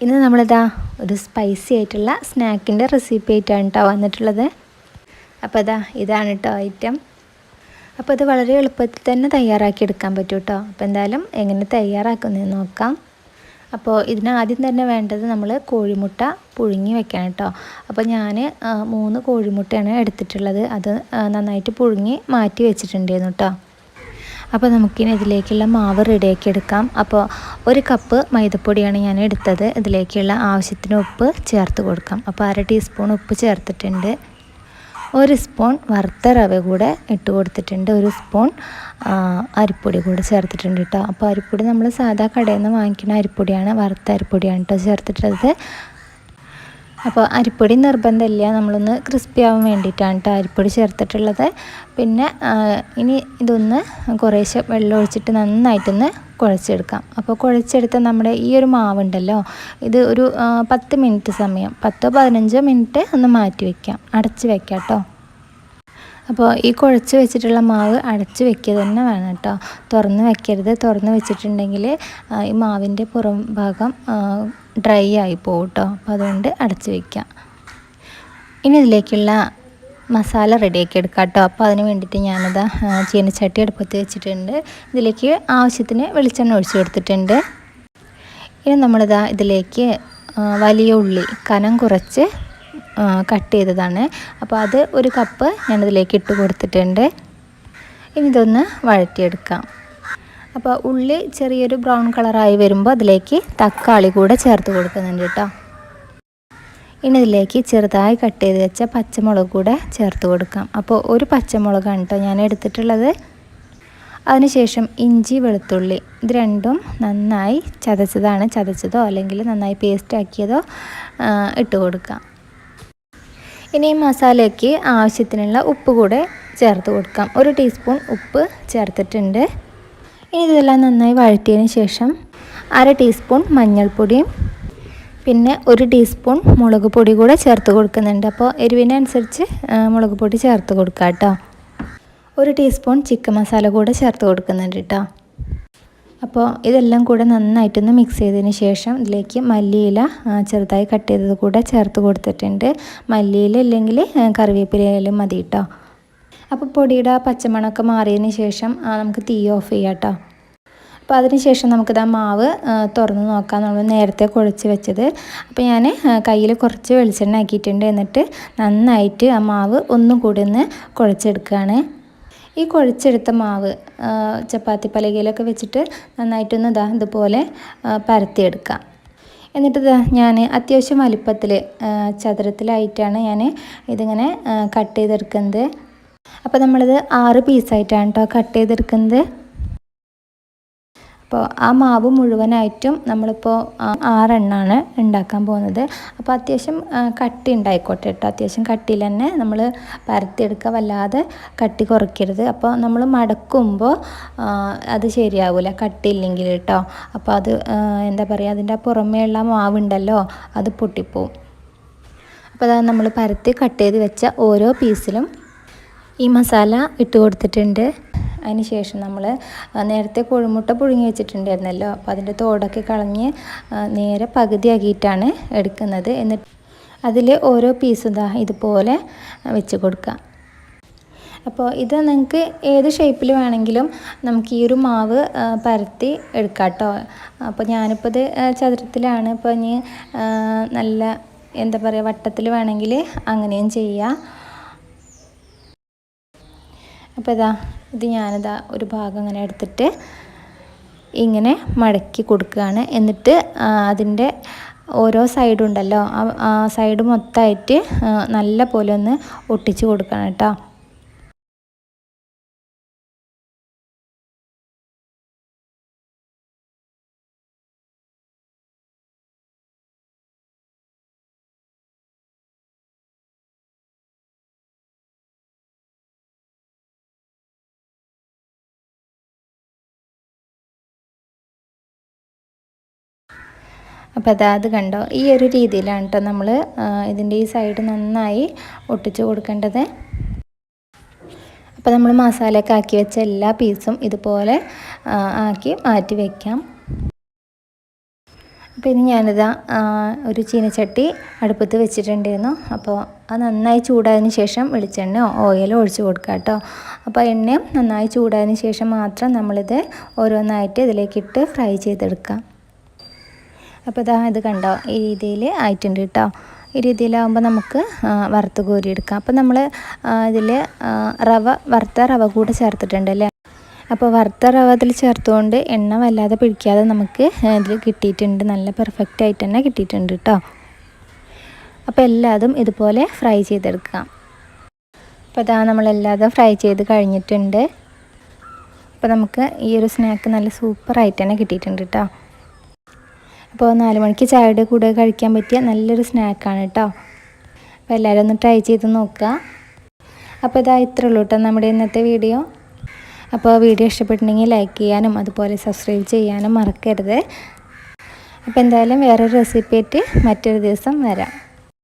ഇന്ന് നമ്മളിതാ ഒരു സ്പൈസി ആയിട്ടുള്ള സ്നാക്കിൻ്റെ റെസിപ്പി ആയിട്ടാണ് കേട്ടോ വന്നിട്ടുള്ളത്. അപ്പോൾ ഇതാണ് കേട്ടോ ഐറ്റം. അപ്പോൾ ഇത് വളരെ എളുപ്പത്തിൽ തന്നെ തയ്യാറാക്കി എടുക്കാൻ പറ്റും കേട്ടോ. അപ്പോൾ എന്തായാലും എങ്ങനെ തയ്യാറാക്കുന്നതെന്ന് നോക്കാം. അപ്പോൾ ഇതിന് ആദ്യം തന്നെ വേണ്ടത് നമ്മൾ കോഴിമുട്ട പുഴുങ്ങി വെക്കണം കേട്ടോ. അപ്പോൾ ഞാൻ 3 കോഴിമുട്ടയാണ് എടുത്തിട്ടുള്ളത്. അത് നന്നായിട്ട് പുഴുങ്ങി മാറ്റി വെച്ചിട്ടുണ്ടായിരുന്നു കേട്ടോ. അപ്പോൾ നമുക്കിനി ഇതിലേക്കുള്ള മാവ് റെഡിയാക്കി എടുക്കാം. അപ്പോൾ 1 കപ്പ് മൈദപ്പൊടിയാണ് ഞാൻ എടുത്തത്. ഇതിലേക്കുള്ള ആവശ്യത്തിന് ഉപ്പ് ചേർത്ത് കൊടുക്കാം. അപ്പോൾ 1/2 ടീസ്പൂൺ ഉപ്പ് ചേർത്തിട്ടുണ്ട്. 1 സ്പൂൺ വറുത്ത റവ കൂടെ ഇട്ട് കൊടുത്തിട്ടുണ്ട്. 1 സ്പൂൺ അരിപ്പൊടി കൂടെ ചേർത്തിട്ടുണ്ട് കേട്ടോ. അപ്പോൾ അരിപ്പൊടി നമ്മൾ സാധാ കടയിൽ നിന്ന് വാങ്ങിക്കുന്ന അരിപ്പൊടിയാണ്, വറുത്ത അരിപ്പൊടിയാണ് കേട്ടോ ചേർത്തിട്ടുള്ളത്. അപ്പോൾ അരിപ്പൊടി നിർബന്ധമില്ല, നമ്മളൊന്ന് ക്രിസ്പി ആവാൻ വേണ്ടിയിട്ടാണ് കേട്ടോ അരിപ്പൊടി ചേർത്തിട്ടുള്ളത്. പിന്നെ ഇനി ഇതൊന്ന് കുറേശ്ശെ വെള്ളം ഒഴിച്ചിട്ട് നന്നായിട്ടൊന്ന് കുഴച്ചെടുക്കാം. അപ്പോൾ കുഴച്ചെടുത്ത നമ്മുടെ ഈ ഒരു മാവുണ്ടല്ലോ, ഇത് ഒരു 10 മിനിറ്റ് സമയം, 10-15 മിനിറ്റ് ഒന്ന് മാറ്റി വയ്ക്കാം, അടച്ച് വയ്ക്കാം കേട്ടോ. അപ്പോൾ ഈ കുഴച്ച് വെച്ചിട്ടുള്ള മാവ് അടച്ച് വെക്കുക തന്നെ വേണം കേട്ടോ, തുറന്ന് വെക്കരുത്. തുറന്ന് വെച്ചിട്ടുണ്ടെങ്കിൽ ഈ മാവിൻ്റെ പുറം ഭാഗം ഡ്രൈ ആയി പോകും കേട്ടോ. അപ്പോൾ അതുകൊണ്ട് അടച്ച് വയ്ക്കാം. ഇനി ഇതിലേക്കുള്ള മസാല റെഡിയാക്കി എടുക്കാം കേട്ടോ. അപ്പോൾ അതിന് വേണ്ടിയിട്ട് ഞാനത് ചീനച്ചട്ടി അടുപ്പത്ത് വെച്ചിട്ടുണ്ട്. ഇതിലേക്ക് ആവശ്യത്തിന് വെളിച്ചെണ്ണ ഒഴിച്ച് കൊടുത്തിട്ടുണ്ട്. ഇനി ഇതിലേക്ക് വലിയ ഉള്ളി കനം കുറച്ച് കട്ട് ചെയ്തതാണ്. അപ്പോൾ അത് 1 കപ്പ് ഞാനിതിലേക്ക് ഇട്ട് കൊടുത്തിട്ടുണ്ട്. ഇനി ഇതൊന്ന് വഴറ്റിയെടുക്കാം. അപ്പോൾ ഉള്ളി ചെറിയൊരു ബ്രൗൺ കളറായി വരുമ്പോൾ അതിലേക്ക് തക്കാളി കൂടെ ചേർത്ത് കൊടുക്കുന്നുണ്ട് കേട്ടോ. ഇനി ഇതിലേക്ക് ചെറുതായി കട്ട് ചെയ്ത് വെച്ച പച്ചമുളക് കൂടെ ചേർത്ത് കൊടുക്കാം. അപ്പോൾ 1 പച്ചമുളകാണ് കേട്ടോ ഞാൻ എടുത്തിട്ടുള്ളത്. അതിനുശേഷം ഇഞ്ചി വെളുത്തുള്ളി ഇത് രണ്ടും നന്നായി ചതച്ചതോ അല്ലെങ്കിൽ നന്നായി പേസ്റ്റ് ആക്കിയതോ ഇട്ട് കൊടുക്കാം. ഇനി ഈ മസാലയ്ക്ക് ആവശ്യത്തിനുള്ള ഉപ്പ് കൂടെ ചേർത്ത് കൊടുക്കാം. 1 ടീസ്പൂൺ ഉപ്പ് ചേർത്തിട്ടുണ്ട്. ഇനി ഇതെല്ലാം നന്നായി വഴറ്റിയതിന് ശേഷം 1/2 ടീസ്പൂൺ മഞ്ഞൾപ്പൊടിയും പിന്നെ 1 ടീസ്പൂൺ മുളക് പൊടി കൂടെ ചേർത്ത് കൊടുക്കുന്നുണ്ട്. അപ്പോൾ എരിവിനനുസരിച്ച് മുളക് പൊടി ചേർത്ത് കൊടുക്കാം കേട്ടോ. 1 ടീസ്പൂൺ ചിക്കൻ മസാല കൂടെ ചേർത്ത് കൊടുക്കുന്നുണ്ട് കേട്ടോ. അപ്പോൾ ഇതെല്ലാം കൂടെ നന്നായിട്ടൊന്ന് മിക്സ് ചെയ്തതിന് ശേഷം ഇതിലേക്ക് മല്ലിയില ചെറുതായി കട്ട് ചെയ്തത് കൂടെ ചേർത്ത് കൊടുത്തിട്ടുണ്ട്. മല്ലിയില ഇല്ലെങ്കിൽ കറിവേപ്പിലയിലും മതി കേട്ടോ. അപ്പോൾ പൊടിയുടെ പച്ചമണമൊക്കെ മാറിയതിന് ശേഷം നമുക്ക് തീ ഓഫ് ചെയ്യാം കേട്ടോ. അപ്പോൾ അതിന് ശേഷം നമുക്കിത് മാവ് തുറന്ന് നോക്കാം. നമ്മൾ നേരത്തെ കുഴച്ച് വെച്ചത്. അപ്പോൾ ഞാൻ കയ്യിൽ കുറച്ച് വെളിച്ചെണ്ണ ആക്കിയിട്ടുണ്ട്. എന്നിട്ട് നന്നായിട്ട് ആ മാവ് ഒന്നും കൂടി ഒന്ന് കുഴച്ചെടുക്കുകയാണ്. ഈ കുഴച്ചെടുത്ത മാവ് ചപ്പാത്തി പലകയിലൊക്കെ വെച്ചിട്ട് നന്നായിട്ടൊന്ന് ഇതുപോലെ പരത്തിയെടുക്കാം. എന്നിട്ട് ഞാൻ അത്യാവശ്യം വലിപ്പത്തിൽ ചതുരത്തിലായിട്ടാണ് ഞാൻ ഇതിങ്ങനെ കട്ട് ചെയ്തെടുക്കുന്നത്. അപ്പോൾ നമ്മളിത് 6 പീസായിട്ടാണ് കേട്ടോ കട്ട് ചെയ്തെടുക്കുന്നത്. അപ്പോൾ ആ മാവ് മുഴുവനായിട്ടും നമ്മളിപ്പോൾ 6 എണ്ണമാണ് ഉണ്ടാക്കാൻ പോകുന്നത്. അപ്പോൾ അത്യാവശ്യം കട്ടി ഉണ്ടായിക്കോട്ടെ കേട്ടോ. അത്യാവശ്യം കട്ടിയിൽ തന്നെ നമ്മൾ പരത്തിയെടുക്കുക, വല്ലാതെ കട്ടി കുറയ്ക്കരുത്. അപ്പോൾ നമ്മൾ മടക്കുമ്പോൾ അത് ശരിയാവില്ല കട്ടിയില്ലെങ്കിൽ കേട്ടോ. അപ്പോൾ അത് എന്താ പറയുക, അതിൻ്റെ പുറമേയുള്ള മാവുണ്ടല്ലോ അത് പൊട്ടിപ്പോവും. അപ്പോൾ നമ്മൾ പരത്തി കട്ട് ചെയ്ത് വെച്ച ഓരോ പീസിലും ഈ മസാല ഇട്ട് കൊടുത്തിട്ടുണ്ട്. അതിന് ശേഷം നമ്മൾ നേരത്തെ കോഴിമുട്ട പുഴുങ്ങി വെച്ചിട്ടുണ്ടായിരുന്നല്ലോ, അപ്പോൾ അതിൻ്റെ തോടൊക്കെ കളഞ്ഞ് നേരെ പകുതിയാക്കിയിട്ടാണ് എടുക്കുന്നത്. എന്നിട്ട് അതിൽ ഓരോ പീസും ഇതുപോലെ വെച്ച് കൊടുക്കാം. അപ്പോൾ ഇത് നിങ്ങൾക്ക് ഏത് ഷേപ്പിൽ വേണമെങ്കിലും നമുക്ക് ഈ ഒരു മാവ് പരത്തി എടുക്കാം കേട്ടോ. അപ്പോൾ ഞാനിപ്പോൾ ഇത് ചതുരത്തിലാണ്. ഇപ്പോൾ ഇനി നല്ല എന്താ പറയുക വട്ടത്തിൽ വേണമെങ്കിൽ അങ്ങനെയും ചെയ്യാം. അപ്പോൾ ഇത് ഞാനിതാ ഒരു ഭാഗം ഇങ്ങനെ എടുത്തിട്ട് ഇങ്ങനെ മടക്കി കൊടുക്കുകയാണ്. എന്നിട്ട് അതിൻ്റെ ഓരോ സൈഡുണ്ടല്ലോ ആ സൈഡ് മൊത്തമായിട്ട് നല്ല പോലെ ഒന്ന് ഒട്ടിച്ച് കൊടുക്കണം കേട്ടോ. അപ്പോൾ അത് കണ്ടോ, ഈ ഒരു രീതിയിലാണ് കേട്ടോ നമ്മൾ ഇതിൻ്റെ ഈ സൈഡ് നന്നായി ഒട്ടിച്ച് കൊടുക്കേണ്ടത്. അപ്പോൾ നമ്മൾ മസാലയൊക്കെ ആക്കി വെച്ച എല്ലാ പീസും ഇതുപോലെ ആക്കി മാറ്റി വയ്ക്കാം. അപ്പോൾ ഇനി ഞാനിതാ ഒരു ചീനച്ചട്ടി അടുപ്പത്ത് വെച്ചിട്ടുണ്ടായിരുന്നു. അപ്പോൾ അത് നന്നായി ചൂടായതിന് ശേഷം വെളിച്ചെണ്ണയോ ഓയിലോ ഒഴിച്ച് കൊടുക്കുക കേട്ടോ. അപ്പോൾ എണ്ണയും നന്നായി ചൂടായതിന് ശേഷം മാത്രം നമ്മളിത് ഓരോന്നായിട്ട് ഇതിലേക്കിട്ട് ഫ്രൈ ചെയ്തെടുക്കാം. അപ്പോൾ ഇത് കണ്ടോ, ഈ രീതിയിൽ ആയിട്ടുണ്ട് കേട്ടോ. ഈ രീതിയിലാകുമ്പോൾ നമുക്ക് വറുത്ത് കോരിയെടുക്കാം. അപ്പോൾ നമ്മൾ ഇതിൽ വറുത്ത റവ കൂടെ ചേർത്തിട്ടുണ്ടല്ലേ. അപ്പോൾ വറുത്ത റവ അതിൽ ചേർത്തുകൊണ്ട് എണ്ണ വല്ലാതെ പിടിക്കാതെ നമുക്ക് ഇതിൽ കിട്ടിയിട്ടുണ്ട്. നല്ല പെർഫെക്റ്റ് ആയിട്ട് തന്നെ കിട്ടിയിട്ടുണ്ട് കേട്ടോ. അപ്പോൾ എല്ലാതും ഇതുപോലെ ഫ്രൈ ചെയ്തെടുക്കാം. അപ്പോൾ നമ്മളെല്ലാതും ഫ്രൈ ചെയ്ത് കഴിഞ്ഞിട്ടുണ്ട്. അപ്പോൾ നമുക്ക് ഈ ഒരു സ്നാക്ക് നല്ല സൂപ്പറായിട്ട് തന്നെ കിട്ടിയിട്ടുണ്ട് കേട്ടോ. അപ്പോൾ 4 മണിക്ക് ചായയുടെ കൂടെ കഴിക്കാൻ പറ്റിയ നല്ലൊരു സ്നാക്കാണ് കേട്ടോ. അപ്പോൾ എല്ലാവരും ഒന്ന് ട്രൈ ചെയ്ത് നോക്കുക. അപ്പോൾ ഇത്രേ ഉള്ളൂ കേട്ടോ നമ്മുടെ ഇന്നത്തെ വീഡിയോ. അപ്പോൾ വീഡിയോ ഇഷ്ടപ്പെട്ടിട്ടുണ്ടെങ്കിൽ ലൈക്ക് ചെയ്യാനും അതുപോലെ സബ്സ്ക്രൈബ് ചെയ്യാനും മറക്കരുത്. അപ്പോൾ എന്തായാലും വേറൊരു റെസിപ്പി ആയിട്ട് മറ്റൊരു ദിവസം വരാം.